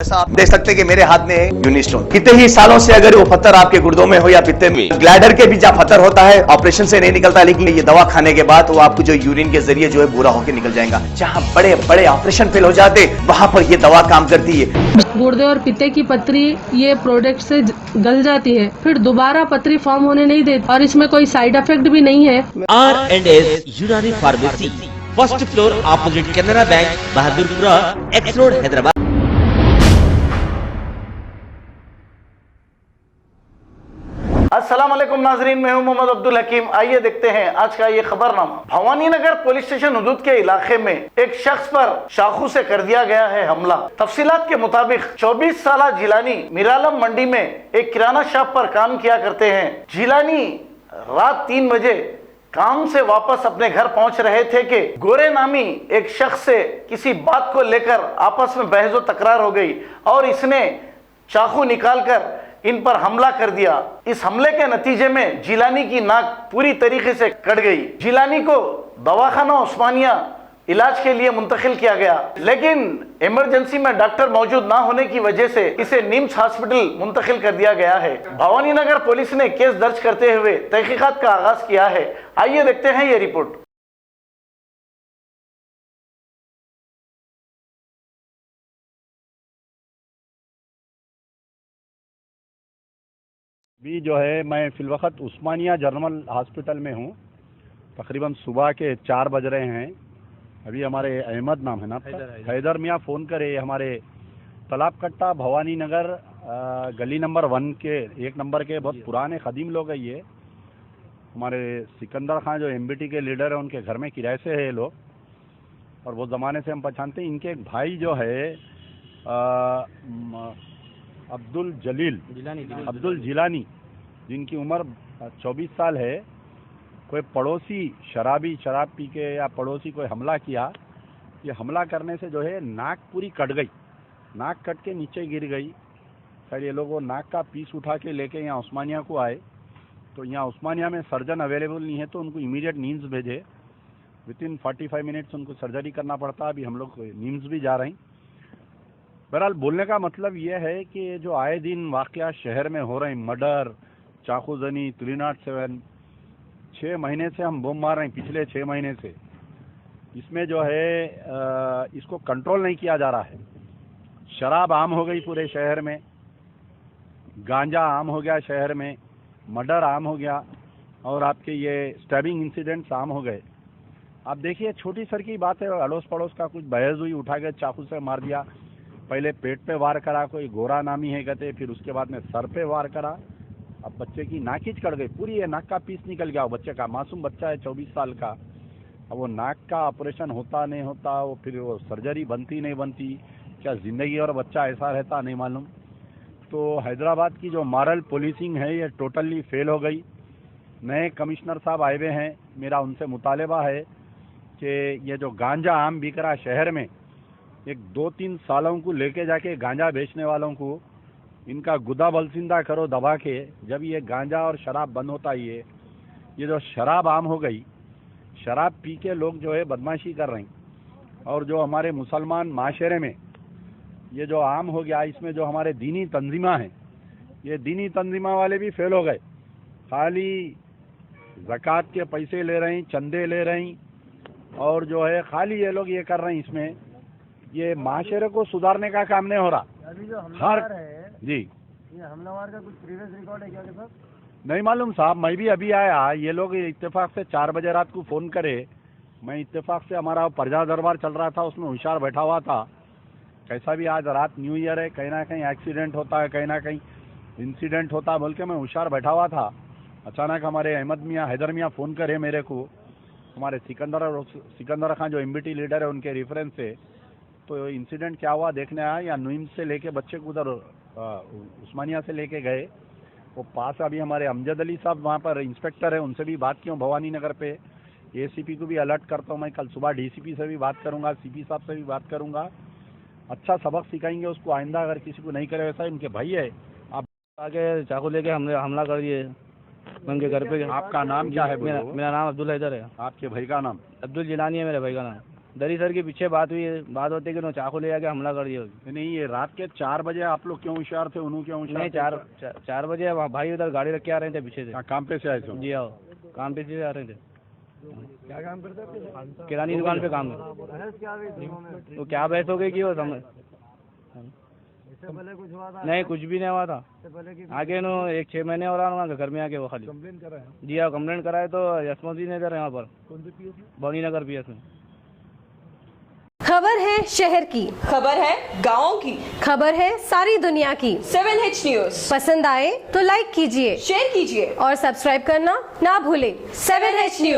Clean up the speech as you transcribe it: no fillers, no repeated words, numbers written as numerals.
ऐसा आप देख सकते हैं कि मेरे हाथ में है यूनिस्टोन। कितने ही सालों से अगर वो पत्थर आपके गुर्दों में हो या पित्ते में, ग्लैडर के भी जहाँ पत्थर होता है ऑपरेशन से नहीं निकलता, लेकिन ये दवा खाने के बाद वो आपको जो यूरिन के जरिए जो है बुरा होकर निकल जाएगा। जहाँ बड़े बड़े ऑपरेशन फेल हो जाते वहां पर ये दवा काम करती है। गुर्दे और पित्ते की पथरी ये प्रोडक्ट से गल जाती है, फिर दोबारा पथरी फॉर्म होने नहीं देती और इसमें कोई साइड इफेक्ट भी नहीं है। R&S यूनानी pharmacy, first floor opposite Canara bank, Bahadurpura, x road, Hyderabad. अस्सलाम वालेकुम नाजरीन, मैं हूं मोहम्मद अब्दुल हकीम। आइए देखते हैं आज का ये खबरनामा। भवानी नगर पुलिस स्टेशन हुदूद के इलाके में एक शख्स पर चाकू से कर दिया गया है हमला। तफसीलात के मुताबिक 24 साल जिलानी मिरालम मंडी में एक किराना शॉप पर काम किया करते हैं। जिलानी रात 3 बजे काम से वापस अपने घर पहुंच रहे थे कि गोरे नामी एक शख्स से किसी बात को लेकर आपस में बहस तकरार हो गई और इसने चाकू निकालकर इन पर हमला कर दिया। इस हमले के नतीजे में जिलानी की नाक पूरी तरीके से कट गई। जिलानी को दवाखाना उस्मानिया इलाज के लिए मुंतकिल किया गया, लेकिन इमरजेंसी में डॉक्टर मौजूद ना होने की वजह से इसे निम्स हॉस्पिटल मुंतकिल कर दिया गया है। भवानी नगर पुलिस ने केस दर्ज करते हुए तहकीकात का आगाज किया है। आइए देखते हैं ये रिपोर्ट। भी जो है मैं फिलवक्त उस्मानिया जनरल हॉस्पिटल में हूँ। तकरीबन सुबह के 4 बज रहे हैं। अभी हमारे अहमद नाम है ना, हैदर मियाँ फ़ोन करे हमारे तालाब कट्टा भवानी नगर गली नंबर 1 के 1 नंबर के बहुत पुराने ख़दीम लोग हैं। ये हमारे सिकंदर खान जो एमबीटी के लीडर है, उनके घर में किराए से है ये लोग और वो ज़माने से हम पहचानते हैं। इनके एक भाई जो है अब्दुल जिलानी, जिनकी उम्र 24 साल है। कोई पड़ोसी शराब पी के या पड़ोसी कोई हमला किया। ये हमला करने से जो है नाक पूरी कट गई, नाक कट के नीचे गिर गई। फिर ये लोग वो नाक का पीस उठा के लेके यहाँ उस्मानिया को आए, तो यहाँ उस्मानिया में सर्जन अवेलेबल नहीं है, तो उनको इमीडिएट नीम्स भेजे। वितिन 45 मिनट्स उनको सर्जरी करना पड़ता। अभी हम लोग नीम्स भी जा रहे हैं। बहरहाल बोलने का मतलब ये है कि जो आए दिन वाक़या शहर में हो रहे हैं, मर्डर, चाकूजनी, 307, 6 महीने से हम बम मार रहे हैं, पिछले 6 महीने से। इसमें जो है इसको कंट्रोल नहीं किया जा रहा है। शराब आम हो गई पूरे शहर में, गांजा आम हो गया शहर में, मर्डर आम हो गया और आपके ये स्टैबिंग इंसिडेंट्स आम हो गए। आप देखिए, छोटी सर की बात है, अड़ोस पड़ोस का कुछ बहस हुई, उठा के चाकू से मार दिया। पहले पेट पे वार करा, कोई गोरा नामी है कहते, फिर उसके बाद में सर पे वार करा। अब बच्चे की नाक ही कट गई पूरी, ये नाक का पीस निकल गया। बच्चे का मासूम बच्चा है 24 साल का। अब वो नाक का ऑपरेशन होता नहीं होता, वो फिर वो सर्जरी बनती नहीं बनती, क्या ज़िंदगी और बच्चा ऐसा रहता नहीं मालूम। तो हैदराबाद की जो मॉरल पुलिसिंग है ये टोटली फेल हो गई। नए कमिश्नर साहब आए हुए हैं, मेरा उनसे मुतालबा है कि ये जो गांजा आम बिक रहा शहर में, एक 2-3 सालों को लेके जाके गांजा बेचने वालों को इनका गुदा बलसिंदा करो दबा के। जब ये गांजा और शराब बंद होता है, ये जो शराब आम हो गई, शराब पी के लोग जो है बदमाशी कर रहे हैं। और जो हमारे मुसलमान माशरे में ये जो आम हो गया, इसमें जो हमारे दीनी तंजीमा हैं, ये दीनी तंजीमा वाले भी फेल हो गए। खाली ज़कात के पैसे ले रहे हैं, चंदे ले रहे हैं और जो है खाली ये लोग ये कर रहे हैं। इसमें ये माशरे को सुधारने का काम नहीं हो रहा। अभी जो हमलावर है जी, ये हमलावर का कुछ प्रीवियस रिकॉर्ड है क्या के साथ? नहीं मालूम साहब, मैं भी अभी आया। ये लोग इत्तेफाक से 4 बजे रात को फ़ोन करे। मैं इत्तेफाक से, हमारा प्रजा दरबार चल रहा था, उसमें होशियार बैठा हुआ था। कैसा भी आज रात न्यू ईयर है, कहीं ना कहीं एक्सीडेंट होता है, कहीं ना कहीं इंसिडेंट होता है बोल के मैं होशियार बैठा हुआ था। अचानक हमारे अहमद मियाँ, हैदर मियाँ फ़ोन करे मेरे को, हमारे सिकंदर खान जो एमबीटी लीडर है उनके रेफरेंस से। तो इंसिडेंट क्या हुआ देखने आया। या नीम्स से लेके बच्चे को उधर उस्मानिया से लेके गए। वो पास अभी हमारे अमजद अली साहब वहाँ पर इंस्पेक्टर है, उनसे भी बात की हूँ भवानी नगर पे। एसीपी को भी अलर्ट करता हूँ मैं। कल सुबह डीसीपी से भी बात करूँगा, सीपी साहब से भी बात करूँगा। अच्छा सबक सिखाएंगे उसको, आइंदा अगर किसी को नहीं करे वैसा। इनके भाई है, आप आगे चाकू लेके हमला कर दिए उनके घर पे। आपका नाम क्या है? मेरा नाम अब्दुल हैदर है। आपके भाई का नाम? अब्दुल जिलानी है मेरे भाई का नाम। दरी सर के पीछे बात हुई है, बात होती है कि उन्होंने चाकू ले आके हमला कर दिया होगी। नहीं, ये रात के 4 बजे आप लोग क्यों होशियार थे, उन्होंने क्यों होशियार नहीं, थे? 4 बजे वहाँ भाई उधर गाड़ी रख के आ रहे थे पीछे से। काम पे से आए थे? जी आओ, काम पे से आ रहे थे। क्या काम करते? किरानी दुकान पे काम है। तो क्या बहस हो गई कि वो समझ कुछ हुआ था? नहीं, कुछ भी नहीं हुआ था। आगे नो 1-6 महीने हो रहा वहाँ घर में आके वो खाली कंप्लेन करा है? जी हाँ, कंप्लेंट करा है तो यशमती नगर है यहाँ पर। कौन से पीएस में? भवानी नगर पीएस में। खबर है शहर की, खबर है गाँव की, खबर है सारी दुनिया की। 7H न्यूज पसंद आए तो लाइक कीजिए, शेयर कीजिए और सब्सक्राइब करना ना भूलें। 7H news.